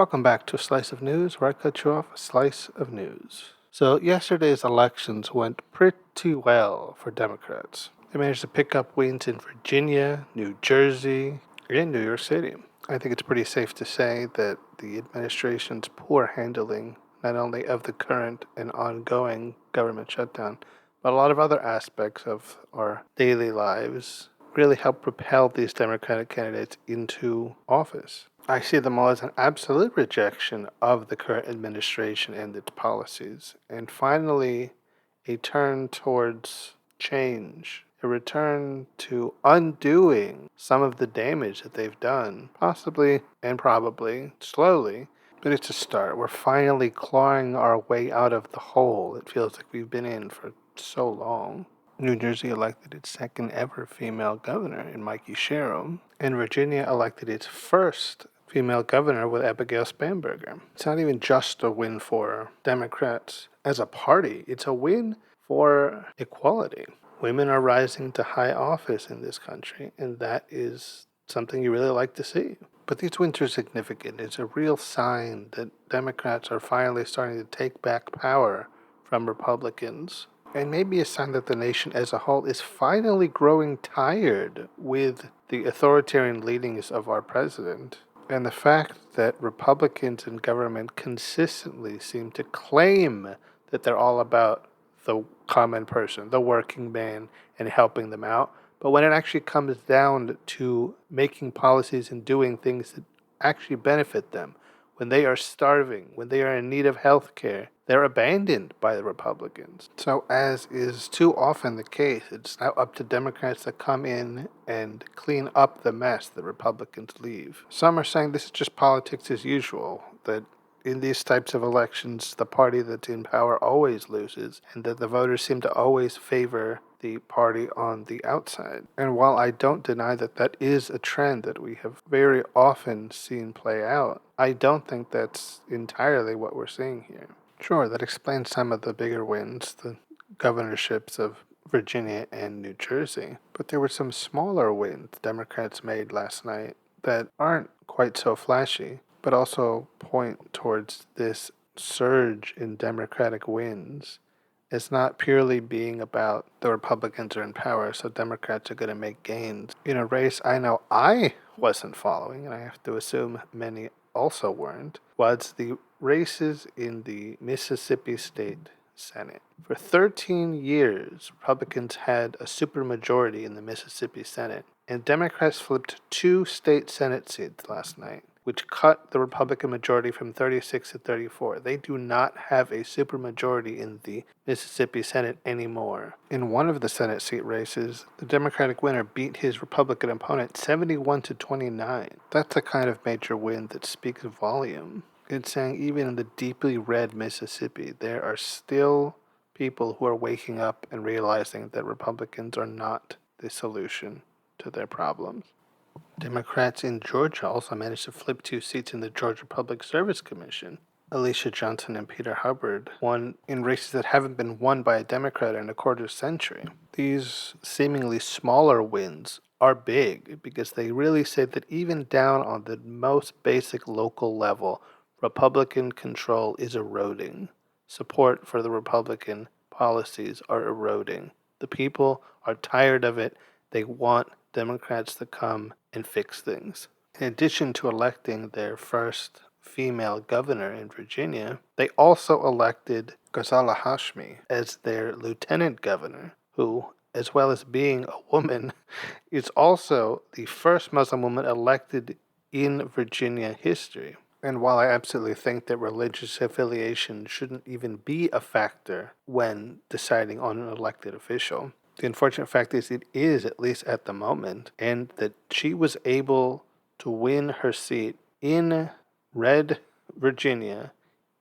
Welcome back to a Slice of News, where I cut you off a slice of news. So, yesterday's elections went pretty well for Democrats. They managed to pick up wins in Virginia, New Jersey, and New York City. I think it's pretty safe to say that the administration's poor handling, not only of the current and ongoing government shutdown, but a lot of other aspects of our daily lives, really helped propel these Democratic candidates into office. I see them all as an absolute rejection of the current administration and its policies, and finally a turn towards change, a return to undoing some of the damage that they've done, possibly and probably slowly, but it's a start. We're finally clawing our way out of the hole it feels like we've been in for so long. New Jersey elected its second ever female governor in Mikey Sherrill, and Virginia elected its first female governor with Abigail Spanberger. It's not even just a win for Democrats as a party, it's a win for equality. Women are rising to high office in this country, and that is something you really like to see. But these wins are significant. It's a real sign that Democrats are finally starting to take back power from Republicans, and maybe a sign that the nation as a whole is finally growing tired with the authoritarian leanings of our president. And the fact that Republicans in government consistently seem to claim that they're all about the common person, the working man, and helping them out. But when it actually comes down to making policies and doing things that actually benefit them, when they are starving, when they are in need of health care, they're abandoned by the Republicans. So, as is too often the case, it's now up to Democrats to come in and clean up the mess the Republicans leave. Some are saying this is just politics as usual, that in these types of elections, the party that's in power always loses, and that the voters seem to always favor the party on the outside. And while I don't deny that that is a trend that we have very often seen play out, I don't think that's entirely what we're seeing here. Sure, that explains some of the bigger wins, the governorships of Virginia and New Jersey, but there were some smaller wins Democrats made last night that aren't quite so flashy, but also point towards this surge in Democratic wins. It's not purely being about the Republicans are in power, so Democrats are going to make gains. In a race I know I wasn't following, and I have to assume many also weren't, was the races in the Mississippi State Senate. For 13 years, Republicans had a supermajority in the Mississippi Senate, and Democrats flipped two state Senate seats last night, which cut the Republican majority from 36 to 34. They do not have a supermajority in the Mississippi Senate anymore. In one of the Senate seat races, the Democratic winner beat his Republican opponent 71 to 29. That's the kind of major win that speaks volume. It's saying even in the deeply red Mississippi, there are still people who are waking up and realizing that Republicans are not the solution to their problems. Democrats in Georgia also managed to flip two seats in the Georgia Public Service Commission. Alicia Johnson and Peter Hubbard won in races that haven't been won by a Democrat in a quarter century. These seemingly smaller wins are big because they really say that even down on the most basic local level, Republican control is eroding. Support for the Republican policies are eroding. The people are tired of it. They want Democrats to come and fix things. In addition to electing their first female governor in Virginia, they also elected Ghazala Hashmi as their lieutenant governor, who, as well as being a woman, is also the first Muslim woman elected in Virginia history. And while I absolutely think that religious affiliation shouldn't even be a factor when deciding on an elected official, the unfortunate fact is it is, at least at the moment, and that she was able to win her seat in red Virginia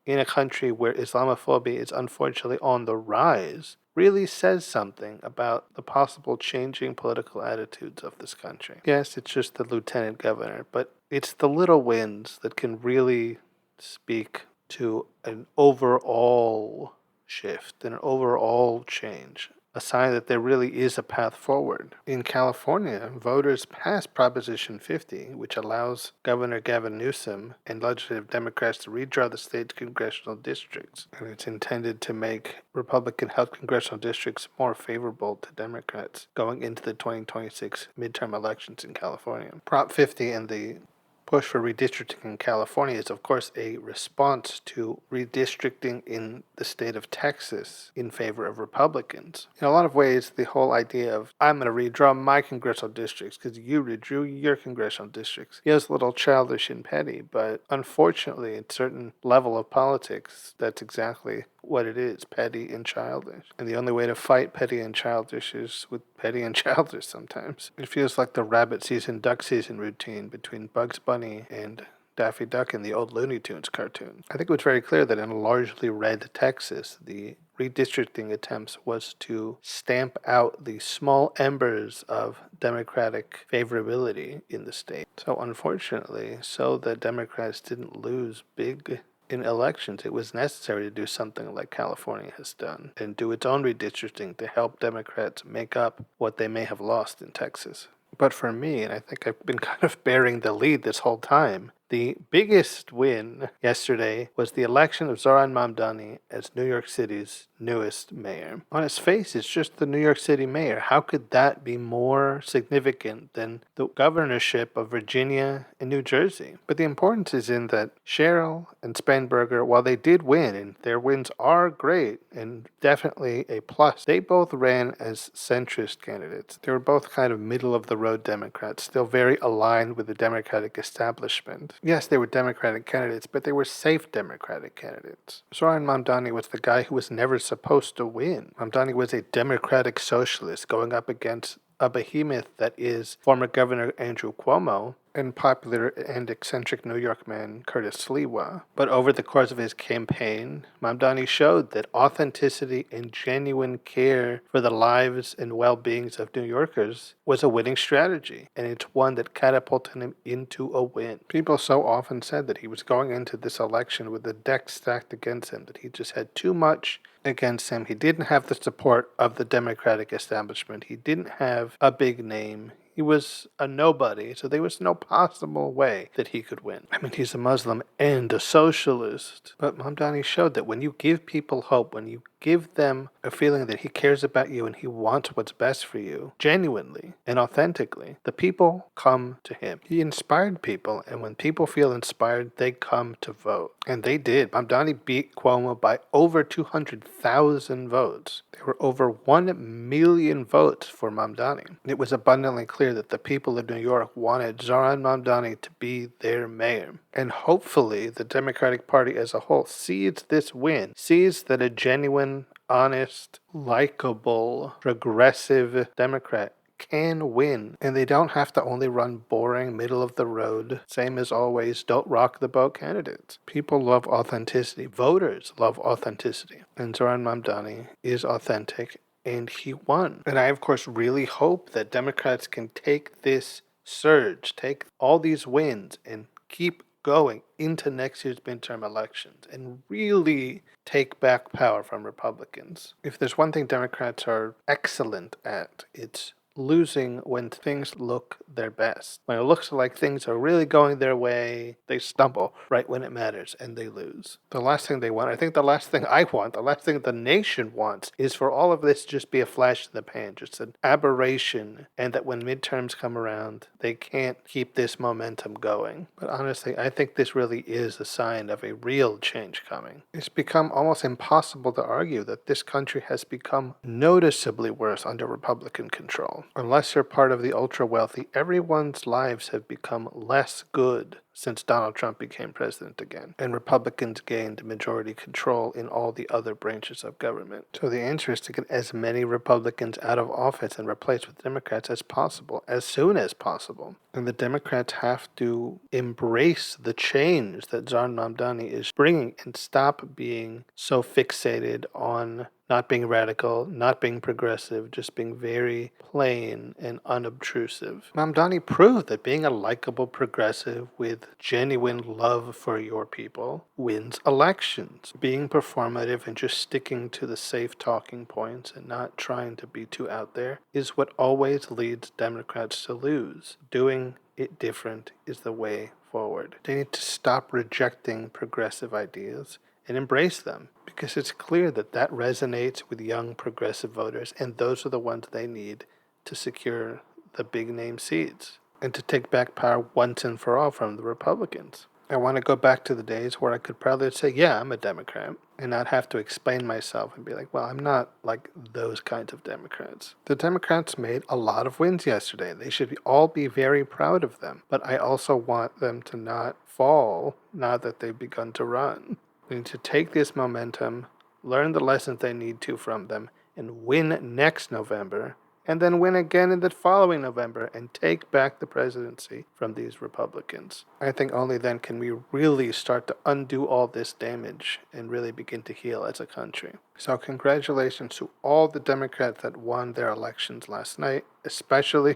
in a country where Islamophobia is unfortunately on the rise really says something about the possible changing political attitudes of this country. Yes, it's just the lieutenant governor, but it's the little wins that can really speak to an overall shift and an overall change. a sign that there really is a path forward. In California, voters passed Proposition 50, which allows Governor Gavin Newsom and legislative Democrats to redraw the state's congressional districts. And it's intended to make Republican-held congressional districts more favorable to Democrats going into the 2026 midterm elections in California. Prop 50 and the push for redistricting in California is, of course, a response to redistricting in the state of Texas in favor of Republicans. In a lot of ways, the whole idea of, I'm going to redraw my congressional districts because you redrew your congressional districts, is a little childish and petty, but unfortunately, at a certain level of politics, that's exactly what it is, petty and childish. And the only way to fight petty and childish is with petty and childish sometimes. It feels like the rabbit season, duck season routine between Bugs Bunny and Daffy Duck in the old Looney Tunes cartoon. I think it was very clear that in a largely red Texas, the redistricting attempts was to stamp out the small embers of Democratic favorability in the state. So unfortunately, so the Democrats didn't lose big in elections, it was necessary to do something like California has done and do its own redistricting to help Democrats make up what they may have lost in Texas. But for me, and I think I've been kind of bearing the lead this whole time, the biggest win yesterday was the election of Zoran Mamdani as New York City's newest mayor. On its face, it's just the New York City mayor. How could that be more significant than the governorship of Virginia and New Jersey? But the importance is in that Sherrill and Spanberger, while they did win, and their wins are great and definitely a plus, they both ran as centrist candidates. They were both kind of middle-of-the-road Democrats, still very aligned with the Democratic establishment. Yes, they were Democratic candidates, but they were safe Democratic candidates. Zoran Mamdani was the guy who was never supposed to win. Mamdani was a Democratic socialist going up against a behemoth that is former Governor Andrew Cuomo and popular and eccentric New York man Curtis Sliwa. But over the course of his campaign, Mamdani showed that authenticity and genuine care for the lives and well-beings of New Yorkers was a winning strategy, and it's one that catapulted him into a win. People so often said that he was going into this election with the deck stacked against him, that he just had too much against him. He didn't have the support of the Democratic establishment. He didn't have a big name. He was a nobody, so there was no possible way that he could win. I mean, he's a Muslim and a socialist. But Mamdani showed that when you give people hope, when you give them a feeling that he cares about you and he wants what's best for you, genuinely and authentically, the people come to him. He inspired people, and when people feel inspired, they come to vote. And they did. Mamdani beat Cuomo by over 200,000 votes. There were over 1 million votes for Mamdani. It was abundantly clear that the people of New York wanted Zoran Mamdani to be their mayor. And hopefully the Democratic Party as a whole sees this win, sees that a genuine, honest, likable, progressive Democrat can win, and they don't have to only run boring, middle-of-the-road, same as always, don't rock the boat candidates. People love authenticity. Voters love authenticity. And Zoran Mamdani is authentic, and he won. And I, of course, really hope that Democrats can take this surge, take all these wins, and keep going into next year's midterm elections and really take back power from Republicans. If there's one thing Democrats are excellent at, it's losing when things look their best. When it looks like things are really going their way, they stumble right when it matters and they lose. The last thing they want, I think the last thing I want, the last thing the nation wants, is for all of this to just be a flash in the pan, just an aberration, and that when midterms come around, they can't keep this momentum going. But honestly, I think this really is a sign of a real change coming. It's become almost impossible to argue that this country has become noticeably worse under Republican control. Unless you're part of the ultra-wealthy, everyone's lives have become less good since Donald Trump became president again, and Republicans gained majority control in all the other branches of government. So the answer is to get as many Republicans out of office and replace with Democrats as possible, as soon as possible. And the Democrats have to embrace the change that Zoran Mamdani is bringing and stop being so fixated on not being radical, not being progressive, just being very plain and unobtrusive. Mamdani proved that being a likable progressive with with genuine love for your people wins elections. Being performative and just sticking to the safe talking points and not trying to be too out there is what always leads Democrats to lose. Doing it different is the way forward. They need to stop rejecting progressive ideas and embrace them, because it's clear that that resonates with young progressive voters, and those are the ones they need to secure the big name seats and to take back power once and for all from the Republicans. I want to go back to the days where I could proudly say, yeah, I'm a Democrat, and not have to explain myself and be like, well, I'm not like those kinds of Democrats. The Democrats made a lot of wins yesterday. They should all be very proud of them. But I also want them to not fall now that they've begun to run. They need to take this momentum, learn the lessons they need to from them, and win next November, and then win again in the following November and take back the presidency from these Republicans. I think only then can we really start to undo all this damage and really begin to heal as a country. So congratulations to all the Democrats that won their elections last night, especially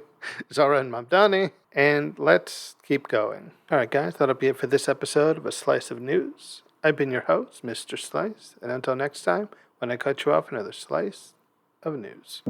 Zohran Mamdani, and let's keep going. All right, guys, that'll be it for this episode of A Slice of News. I've been your host, Mr. Slice, and until next time, when I cut you off, another slice of news.